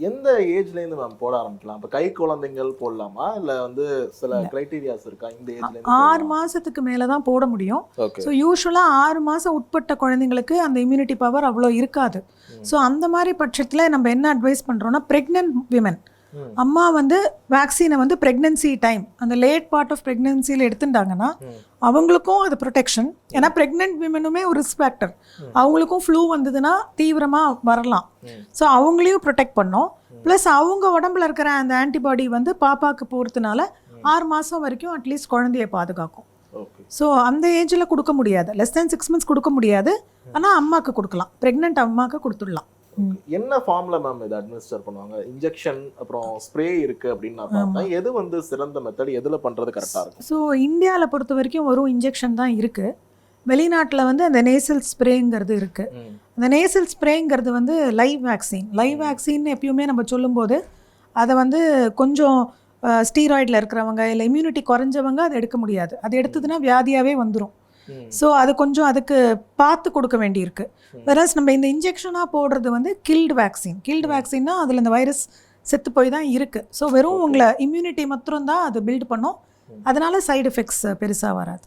எந்த ஏஜ்லேருந்து மேம் போட ஆரம்பிக்கலாம்? இப்போ கை குழந்தைங்கள் போடலாமா, இல்லை வந்து சில கிரைட்டீரியாஸ் இருக்கா இந்த ஏஜ்லேருந்து? 6 மாதத்துக்கு மேலே தான் போட முடியும். ஓகே. ஸோ யூஸ்வலாக 6 மாதம் உட்பட்ட குழந்தைங்களுக்கு அந்த இம்யூனிட்டி பவர் அவ்வளோ இருக்காது. ஸோ அந்த மாதிரி பட்சத்தில் நம்ம என்ன அட்வைஸ் பண்ணுறோன்னா, ப்ரெக்னென்ட் விமன் அம்மா வந்து வேக்சினை வந்து ப்ரெக்னன்சி டைம் அந்த லேட் பார்ட் ஆஃப் ப்ரெக்னன்சியில் எடுத்துட்டாங்கன்னா அவங்களுக்கும் அது ப்ரொடெக்ஷன். ஏன்னா ப்ரெக்னென்ட் விமனுமே ஒரு ரிஸ்க் ஃபேக்டர். அவங்களுக்கும் ஃப்ளூ வந்ததுன்னா தீவிரமாக வரலாம். ஸோ அவங்களையும் ப்ரொடெக்ட் பண்ணோம். ப்ளஸ் அவங்க உடம்புல இருக்கிற அந்த ஆன்டிபாடி வந்து பாப்பாவுக்கு போகிறதுனால 6 மாதம் வரைக்கும் அட்லீஸ்ட் குழந்தைய பாதுகாக்கும். ஸோ அந்த ஏஜில் கொடுக்க முடியாது, லெஸ் தேன் 6 months கொடுக்க முடியாது. ஆனால் அம்மாவுக்கு கொடுக்கலாம், ப்ரெக்னென்ட் அம்மாவுக்கு கொடுத்துடலாம். என்ன ஃபார்ம்ல மேம் இதை அட்மினிஸ்டர் பண்ணுவாங்க? இன்ஜெக்ஷன் அப்புறம் ஸ்ப்ரே இருக்கு அப்படின்னு நான் பார்த்தேன். எது வந்து சிறந்த மெத்தட், எதுல பண்றது கரெக்டா இருக்கும்? ஸோ இந்தியாவில் பொறுத்த வரைக்கும் வெறும் இன்ஜெக்ஷன் தான் இருக்கு. வெளிநாட்டில் வந்து அந்த நேசல் ஸ்ப்ரேங்கிறது இருக்கு. அந்த நேசல் ஸ்ப்ரேங்கிறது வந்து லைவ் வேக்சின் எப்பயுமே நம்ம சொல்லும்போது அதை வந்து கொஞ்சம் ஸ்டீராய்டில் இருக்கிறவங்க இல்லை இம்யூனிட்டி குறைஞ்சவங்க அதை எடுக்க முடியாது. அது எடுத்ததுன்னா வியாதியாகவே வந்துடும். ஸோ அது கொஞ்சம் அதுக்கு பார்த்து கொடுக்க வேண்டியிருக்கு. வேறஸ் நம்ம இந்த இன்ஜெக்ஷனாக போடுறது வந்து கில்டு வேக்சின்னா அதில் இந்த வைரஸ் செத்து போய் தான் இருக்குது. ஸோ வெறும் உங்களை இம்யூனிட்டி மாத்திரம் தான் அது பில்ட் பண்ணும். அதனால சைடு எஃபெக்ட்ஸ் பெருசாக வராது.